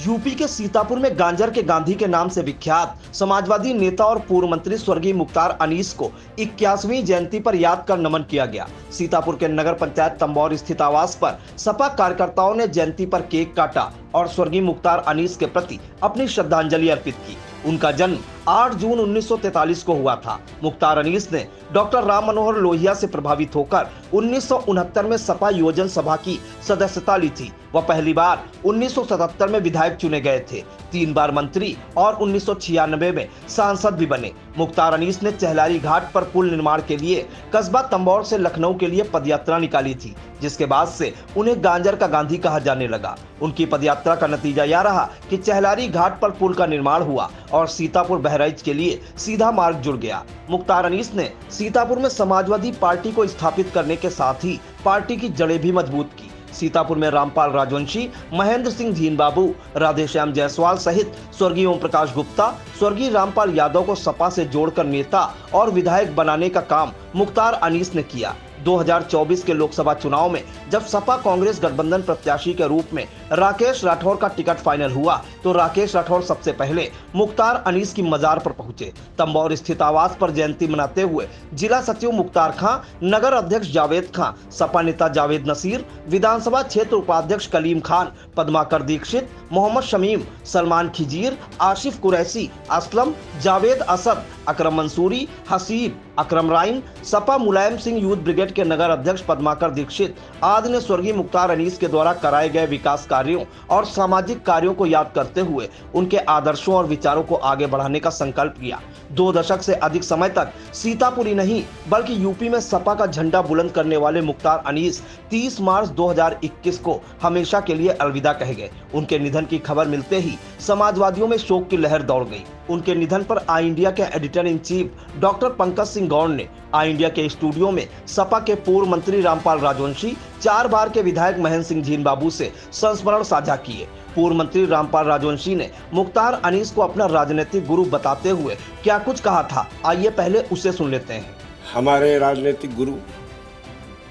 UP के सीतापुर में गांजर के गांधी के नाम से विख्यात समाजवादी नेता और पूर्व मंत्री स्वर्गीय मुख्तार अनीस को 81वीं जयंती पर याद कर नमन किया गया। सीतापुर के नगर पंचायत तंबौर स्थित आवास पर सपा कार्यकर्ताओं ने जयंती पर केक काटा और स्वर्गीय मुख्तार अनीस के प्रति अपनी श्रद्धांजलि अर्पित की। उनका जन्म 8 जून 1943 को हुआ था। मुख्तार अनीस ने डॉक्टर राम मनोहर लोहिया से प्रभावित होकर 1969 में सपा योजन सभा की सदस्यता ली थी। वह पहली बार 1977 में विधायक चुने गए थे, 3 बार मंत्री और 1996 में सांसद भी बने। मुख्तार अनीस ने चहलारी घाट पर पुल निर्माण के लिए कस्बा तंबौर से लखनऊ के लिए पदयात्रा निकाली थी, जिसके बाद से उन्हें गांजर का गांधी कहा जाने लगा। उनकी पदयात्रा का नतीजा यह रहा कि चहलारी घाट पर पुल का निर्माण हुआ और सीतापुर बहराइच के लिए सीधा मार्ग जुड़ गया। मुख्तार अनीस ने सीतापुर में समाजवादी पार्टी को स्थापित करने के साथ ही पार्टी की जड़ें भी मजबूत की। सीतापुर में रामपाल राजवंशी, महेंद्र सिंह जीनबाबू, राधेश्याम जायसवाल सहित स्वर्गीय ओम प्रकाश गुप्ता, स्वर्गीय रामपाल यादव को सपा से जोड़कर नेता और विधायक बनाने का काम मुख्तार अनीस ने किया। 2024 के लोकसभा चुनाव में जब सपा कांग्रेस गठबंधन प्रत्याशी के रूप में राकेश राठौर का टिकट फाइनल हुआ तो राकेश राठौर सबसे पहले मुख्तार अनीस की मजार पर पहुंचे। तंबौर स्थित आवास पर जयंती मनाते हुए जिला सचिव मुख्तार खां, नगर अध्यक्ष जावेद खां, सपा नेता जावेद नसीर, विधानसभा क्षेत्र उपाध्यक्ष कलीम खान, पद्माकर दीक्षित, मोहम्मद शमीम, सलमान खिजीर, आशिफ कुरैशी, असलम, जावेद असद, अकरम मंसूरी, हसीब, अकरम राइन, सपा मुलायम सिंह यूथ ब्रिगेड के नगर अध्यक्ष पद्माकर दीक्षित आदि ने स्वर्गीय मुख्तार अनीस के द्वारा कराए गए विकास कार्यों और सामाजिक कार्यों को याद करते हुए उनके आदर्शों और विचारों को आगे बढ़ाने का संकल्प किया। 2 दशक से अधिक समय तक सीतापुर ही नहीं बल्कि यूपी में सपा का झंडा बुलंद करने वाले मुख्तार अनीस 30 मार्च 2021 को हमेशा के लिए अलविदा कहे गए। उनके निधन की खबर मिलते ही समाजवादियों में शोक की लहर दौड़ गई। उनके निधन पर आई इंडिया के editor in chief doctor Pankaj Singh Gaur ने आई इंडिया के स्टूडियो में सपा के पूर्व मंत्री रामपाल राजवंशी, 4 बार के विधायक महेंद्र सिंह जीनबाबू से संस्मरण साझा किए। पूर्व मंत्री रामपाल राजवंशी ने मुख्तार अनीस को अपना राजनीतिक गुरु बताते हुए क्या कुछ कहा था, आइए पहले उसे सुन लेते हैं। हमारे राजनीतिक गुरु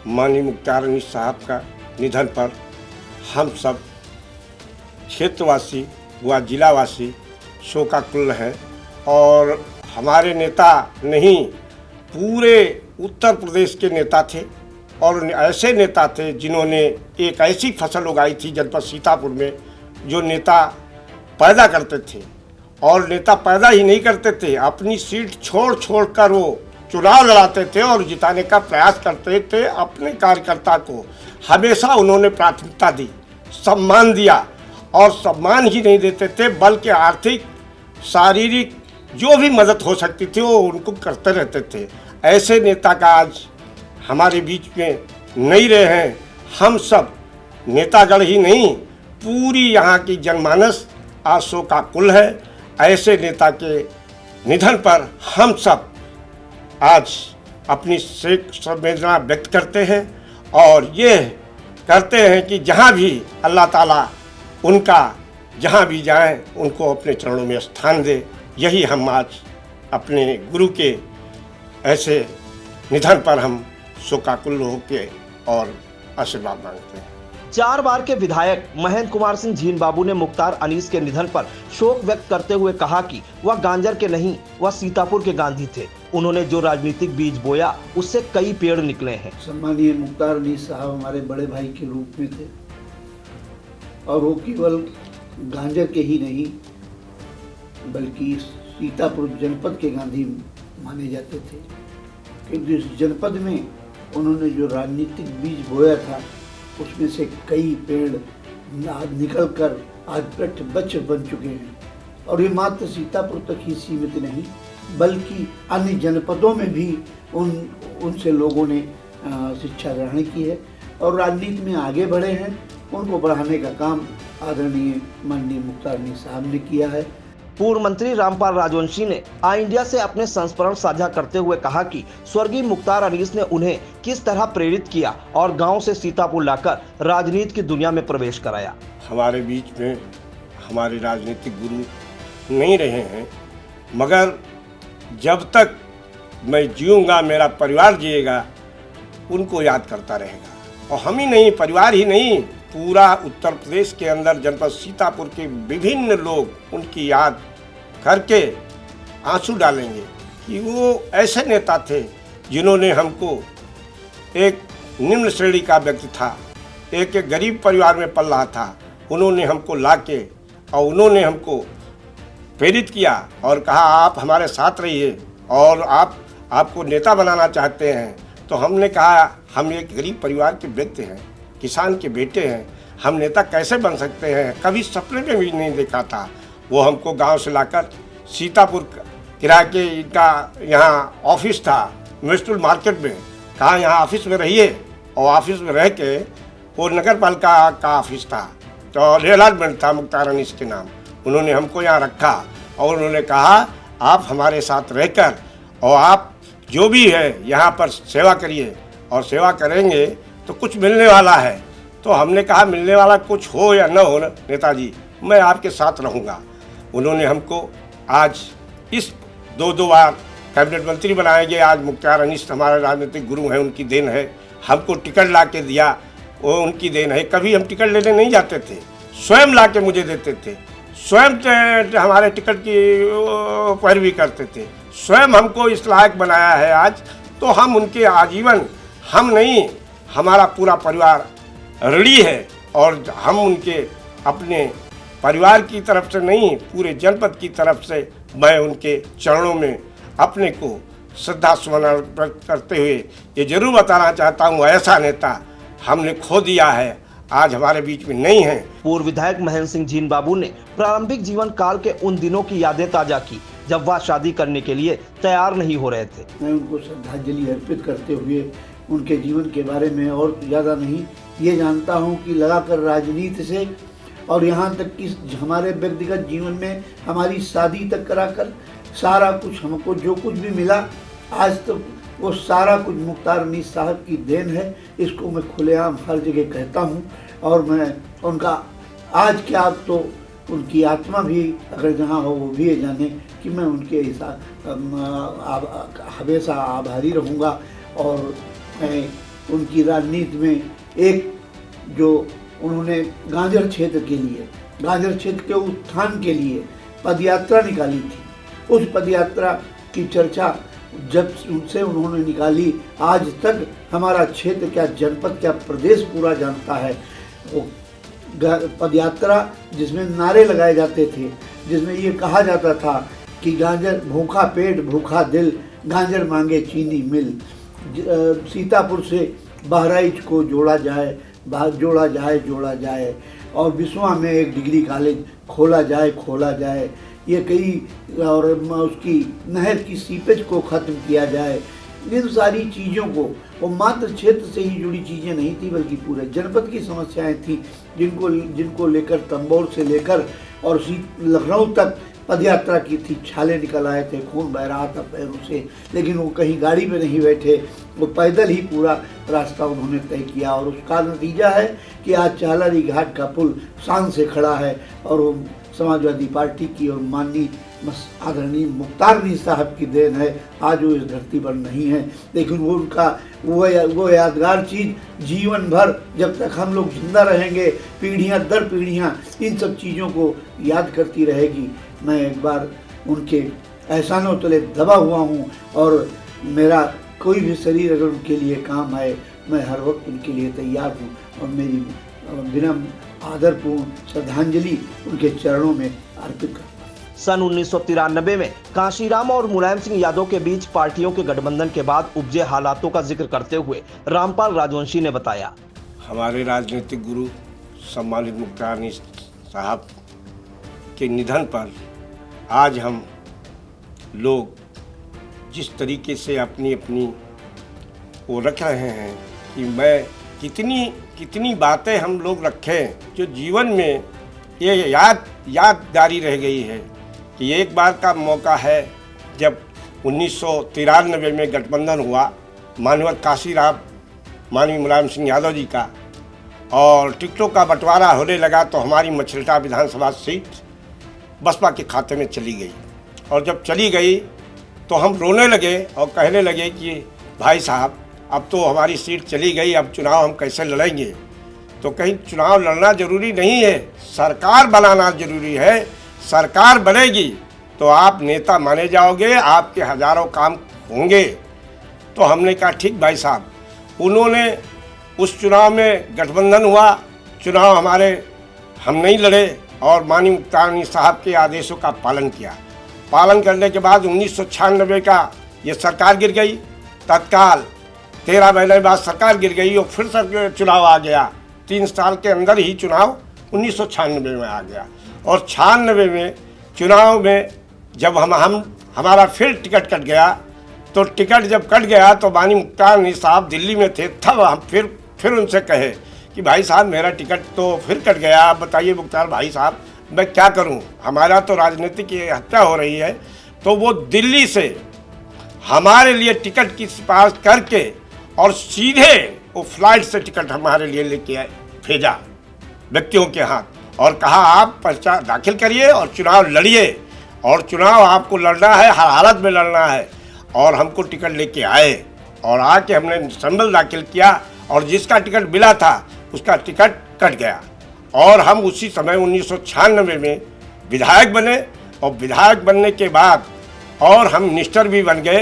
माननीय मुख्तार अनीस साहब का निधन पर हम सब क्षेत्रवासी व जिलावासी शोकाकुल हैं और हमारे नेता नहीं पूरे उत्तर प्रदेश के नेता थे और ऐसे नेता थे जिन्होंने एक ऐसी फसल उगाई थी जनपद सीतापुर में जो नेता पैदा करते थे। और नेता पैदा ही नहीं करते थे, अपनी सीट छोड़ कर वो चुनाव लड़ाते थे और जिताने का प्रयास करते थे। अपने कार्यकर्ता को हमेशा उन्होंने प्राथमिकता दी, सम्मान दिया और सम्मान ही नहीं देते थे बल्कि आर्थिक शारीरिक जो भी मदद हो सकती थी वो उनको करते रहते थे। ऐसे नेता का आज हमारे बीच में नहीं रहे हैं। हम सब नेतागण ही नहीं पूरी यहाँ की जनमानस आज शोकाकुल है। ऐसे नेता के निधन पर हम सब आज अपनी संवेदना व्यक्त करते हैं और ये करते हैं कि जहाँ भी अल्लाह ताला उनका जहाँ भी जाएं उनको अपने चरणों में स्थान दे। यही हम आज अपने गुरु के ऐसे निधन पर हम शोकाकुल होकर और आशीर्वाद मांगते हैं। 4 बार के विधायक महेंद्र कुमार सिंह जीनबाबू ने मुख्तार अनीस के निधन पर शोक व्यक्त करते हुए कहा कि वह गांजर के नहीं, वह सीतापुर के गांधी थे। उन्होंने जो राजनीतिक बीज बोया उससे कई पेड़ निकले हैं। सम्मानीय मुख्तार अनीस साहब हमारे बड़े भाई के रूप में थे और वो केवल गांजर के ही नहीं बल्कि सीतापुर जनपद के गांधी माने जाते थे, क्योंकि इस जनपद में उन्होंने जो राजनीतिक बीज बोया था उसमें से कई पेड़ निकलकर आज वृक्ष बन चुके हैं। और ये मात्र सीतापुर तक ही सीमित नहीं बल्कि अन्य जनपदों में भी उनसे लोगों ने शिक्षा ग्रहण की है और राजनीति में आगे बढ़े हैं। उनको बढ़ाने का काम आदरणीय माननीय मुख्तार अनीस साहब ने किया है। पूर्व मंत्री रामपाल राजवंशी ने आई इंडिया से अपने संस्मरण साझा करते हुए कहा कि स्वर्गीय मुख्तार अनीस ने उन्हें किस तरह प्रेरित किया और गांव से सीतापुर लाकर राजनीति की दुनिया में प्रवेश कराया। हमारे बीच में हमारे राजनीतिक गुरु नहीं रहे हैं मगर जब तक मैं जीऊँगा मेरा परिवार जिएगा उनको याद करता रहेगा। और हम ही नहीं, परिवार ही नहीं, पूरा उत्तर प्रदेश के अंदर जनपद सीतापुर के विभिन्न लोग उनकी याद करके आंसू डालेंगे कि वो ऐसे नेता थे जिन्होंने हमको, एक निम्न श्रेणी का व्यक्ति था, एक गरीब परिवार में पल रहा था, उन्होंने हमको लाके और उन्होंने हमको प्रेरित किया और कहा आप हमारे साथ रहिए और आपको नेता बनाना चाहते हैं। तो हमने कहा हम एक गरीब परिवार के व्यक्ति हैं, किसान के बेटे हैं, हम नेता कैसे बन सकते हैं, कभी सपने में भी नहीं देखा था। वो हमको गांव से लाकर सीतापुर किराए के इनका यहाँ ऑफिस था म्यूनिसिपल मार्केट में, कहा यहाँ ऑफिस में रहिए, और ऑफिस में रह के वो नगर पालिका का ऑफिस था तो अलॉटमेंट था मुख्तार अनीस के नाम, उन्होंने हमको यहाँ रखा और उन्होंने कहा आप हमारे साथ रहकर और आप जो भी है यहाँ पर सेवा करिए और सेवा करेंगे तो कुछ मिलने वाला है। तो हमने कहा मिलने वाला कुछ हो या न हो नेताजी, मैं आपके साथ रहूँगा। उन्होंने हमको आज इस दो बार कैबिनेट मंत्री बनाए गए। आज मुख्तार अनीस हमारे राजनीतिक गुरु हैं, उनकी देन है। हमको टिकट ला के दिया, वो उनकी देन है। कभी हम टिकट लेने नहीं जाते थे, स्वयं ला के मुझे देते थे, स्वयं हमारे टिकट की पैरवी करते थे, स्वयं हमको इस लायक बनाया है आज। तो हम उनके आजीवन, हम नहीं, हमारा पूरा परिवार ऋणी है और हम उनके अपने परिवार की तरफ से नहीं, पूरे जनपद की तरफ से मैं उनके चरणों में अपने को श्रद्धा सुमन अर्पित करते हुए ये जरूर बताना चाहता हूँ, ऐसा नेता हमने खो दिया है, आज हमारे बीच में नहीं है। पूर्व विधायक महेंद्र सिंह जीन बाबू ने प्रारंभिक जीवन काल के उन दिनों की यादें ताजा की जब वह शादी करने के लिए तैयार नहीं हो रहे थे। मैं उनको श्रद्धांजलि अर्पित करते हुए उनके जीवन के बारे में और ज़्यादा नहीं ये जानता हूँ कि लगाकर राजनीति से और यहाँ तक कि हमारे व्यक्तिगत जीवन में हमारी शादी तक कराकर सारा कुछ हमको जो कुछ भी मिला आज तक, वो सारा कुछ मुख्तार अनीस साहब की देन है। इसको मैं खुलेआम हर जगह कहता हूँ और मैं उनका आज क्या अब तो उनकी आत्मा भी अगर जहाँ हो वो भी ये जाने कि मैं उनके हमेशा आभारी रहूँगा। और मैं उनकी राजनीति में एक जो उन्होंने गाजर क्षेत्र के लिए, गाजर क्षेत्र के उत्थान के लिए पदयात्रा निकाली थी, उस पदयात्रा की चर्चा जब उनसे उन्होंने निकाली आज तक हमारा क्षेत्र क्या जनपद क्या प्रदेश पूरा जानता है। वो पदयात्रा जिसमें नारे लगाए जाते थे, जिसमें ये कहा जाता था कि गाजर भूखा पेट भूखा दिल, गाजर मांगे चीनी मिल, सीतापुर से बहराइच को जोड़ा जाए, जोड़ा जाए और बिस्वा में एक डिग्री कॉलेज खोला जाए, ये कई और उसकी नहर की सीपेज को ख़त्म किया जाए। इन सारी चीज़ों को वो मात्र क्षेत्र से ही जुड़ी चीज़ें नहीं थी बल्कि पूरे जनपद की समस्याएं थी जिनको लेकर तंबौर से लेकर और लखनऊ तक पदयात्रा की थी। छाले निकल आए थे, खून बह रहा था पैरों से, लेकिन वो कहीं गाड़ी में नहीं बैठे, वो पैदल ही पूरा रास्ता उन्होंने तय किया और उसका नतीजा है कि आज चालारी घाट का पुल शान से खड़ा है और वो समाजवादी पार्टी की और माननीय आदरणीय मुख्तार अनीस साहब की देन है। आज वो इस धरती पर नहीं है, लेकिन वो उनका वो यादगार चीज़ जीवन भर जब तक हम लोग जिंदा रहेंगे, पीढ़ियां दर पीढ़ियां इन सब चीज़ों को याद करती रहेगी। मैं एक बार उनके एहसानों तले दबा हुआ हूँ और मेरा कोई भी शरीर अगर उनके लिए काम आए मैं हर वक्त उनके लिए तैयार हूँ और मेरी विनम्र आदरपूर्ण श्रद्धांजलि उनके चरणों में अर्पित करता हूँ। सन 1993 में कांशीराम और मुलायम सिंह यादव के बीच पार्टियों के गठबंधन के बाद उपजे हालातों का जिक्र करते हुए रामपाल राजवंशी ने बताया, हमारे राजनीतिक गुरु सम्मानित मुख्तार अनीस साहब के निधन पर आज हम लोग जिस तरीके से अपनी वो रख रहे हैं कि मैं कितनी बातें हम लोग रखें जो जीवन में ये यादगारी रह गई है कि एक बार का मौका है जब 1993 में गठबंधन हुआ माननीय काशीराम माननीय मुलायम सिंह यादव जी का और टिकटों का बंटवारा होने लगा तो हमारी मछलिटा विधानसभा सीट बसपा के खाते में चली गई। और जब चली गई तो हम रोने लगे और कहने लगे कि भाई साहब अब तो हमारी सीट चली गई, अब चुनाव हम कैसे लड़ेंगे। तो कहीं चुनाव लड़ना जरूरी नहीं है, सरकार बनाना जरूरी है। सरकार बनेगी तो आप नेता माने जाओगे, आपके हजारों काम होंगे। तो हमने कहा ठीक भाई साहब। उन्होंने उस चुनाव में गठबंधन हुआ, चुनाव हमारे हम नहीं लड़े और माननीय मुख्तार अनीस साहब के आदेशों का पालन किया। पालन करने के बाद 1996 का ये सरकार गिर गई। तत्काल 13 महीने बाद सरकार गिर गई और फिर से चुनाव आ गया। 3 साल के अंदर ही चुनाव 1996 में आ गया। और 96 में चुनाव में जब हमारा फिर टिकट कट गया, तो टिकट जब कट गया तो माननीय मुख्तार अनीस साहब दिल्ली में थे। तब हम फिर उनसे कहे कि भाई साहब मेरा टिकट तो फिर कट गया, आप बताइए मुख्तार भाई साहब मैं क्या करूं, हमारा तो राजनीतिक हत्या हो रही है। तो वो दिल्ली से हमारे लिए टिकट की सिफारिश करके और सीधे वो फ्लाइट से टिकट हमारे लिए लेके आए, भेजा व्यक्तियों के हाथ और कहा आप पर्चा दाखिल करिए और चुनाव लड़िए, और चुनाव आपको लड़ना है, हर हालत में लड़ना है। और हमको टिकट लेके आए और आके हमने संबल दाखिल किया और जिसका टिकट मिला था उसका टिकट कट गया। और हम उसी समय 1996 में विधायक बने और विधायक बनने के बाद और हम मिनिस्टर भी बन गए।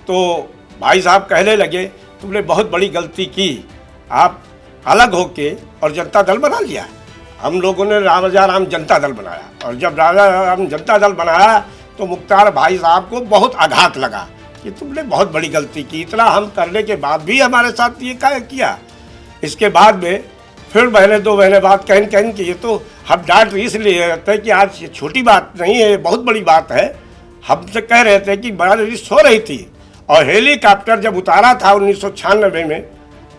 तो भाई साहब कहने लगे तुमने बहुत बड़ी गलती की, आप अलग होके और जनता दल बना लिया। हम लोगों ने राजा राम जनता दल बनाया और जब राजा राम जनता दल बनाया तो मुख्तार भाई साहब को बहुत आघात लगा कि तुमने बहुत बड़ी गलती की। इतना हम करने के बाद भी हमारे साथ ये क्या किया। इसके बाद में फिर महीने 2 महीने बाद कहीं कि ये तो हम डांट इसलिए रहते हैं कि आज ये छोटी बात नहीं है, ये बहुत बड़ी बात है। हमसे कह रहे थे कि बड़ा सो रही थी और हेलीकॉप्टर जब उतारा था 1996 में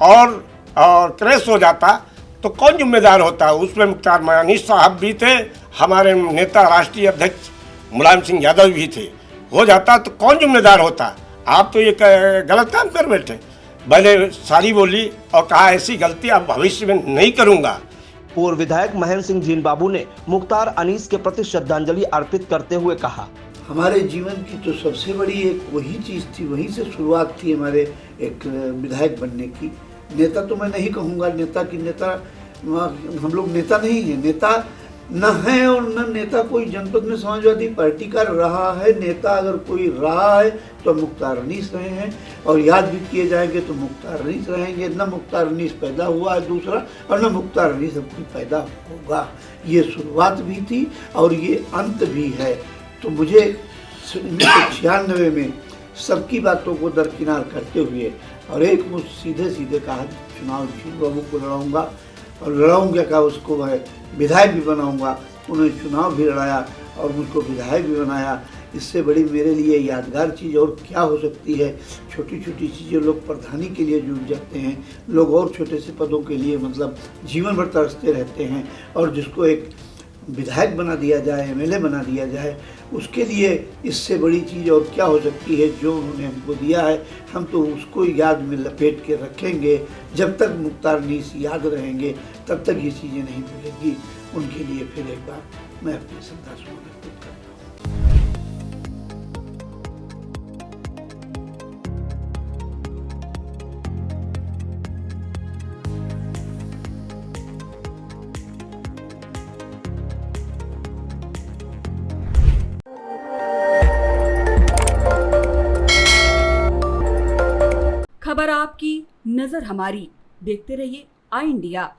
और क्रैश हो जाता तो कौन जिम्मेदार होता। उसमें मुख्तार अनीस साहब भी थे, हमारे नेता राष्ट्रीय अध्यक्ष मुलायम सिंह यादव भी थे। हो जाता तो कौन जिम्मेदार होता। आप तो ये गलत काम कर बैठे। मैंने सारी बोली और कहा ऐसी गलती अब भविष्य में नहीं करूंगा। पूर्व विधायक महेंद्र सिंह जीन बाबू ने मुख्तार अनीस के प्रति श्रद्धांजलि अर्पित करते हुए कहा, हमारे जीवन की तो सबसे बड़ी एक वही चीज़ थी, वहीं से शुरुआत थी हमारे एक विधायक बनने की। नेता तो मैं नहीं कहूँगा, नेता हम लोग नेता नहीं है, नेता न है और न नेता कोई जनपद में समाजवादी पार्टी का रहा है। नेता अगर कोई रहा है तो मुख्तार अनीस रहे हैं और याद भी किए जाएंगे तो मुख्तार अनीस रहेंगे। न मुख्तार अनीस पैदा हुआ है दूसरा और न मुख्तार अनीस अब कोई पैदा होगा। ये शुरुआत भी थी और ये अंत भी है। तो मुझे 1996 में सबकी बातों को दरकिनार करते हुए और एक मुझ सीधे कहा चुनाव जीन बाबू को लड़ाऊंगा और लड़ाऊंगा क्या, उसको मैं विधायक भी बनाऊंगा। उन्होंने चुनाव भी लड़ाया और मुझको विधायक भी बनाया। इससे बड़ी मेरे लिए यादगार चीज़ और क्या हो सकती है। छोटी छोटी चीज़ें लोग प्रधानी के लिए जुट जाते हैं, लोग और छोटे से पदों के लिए मतलब जीवन भर तरसते रहते हैं, और जिसको एक विधायक बना दिया जाए, एमएलए बना दिया जाए, उसके लिए इससे बड़ी चीज़ और क्या हो सकती है। जो उन्होंने हमको दिया है हम तो उसको याद में लपेट के रखेंगे। जब तक मुख्तार अनीस याद रहेंगे तब तक ये चीज़ें नहीं भूलेंगी। उनके लिए फिर एक बार मैं अपनी श्रद्धासुमन अर्पित करता हूँ। खबर आपकी, नजर हमारी। देखते रहिए आई इंडिया।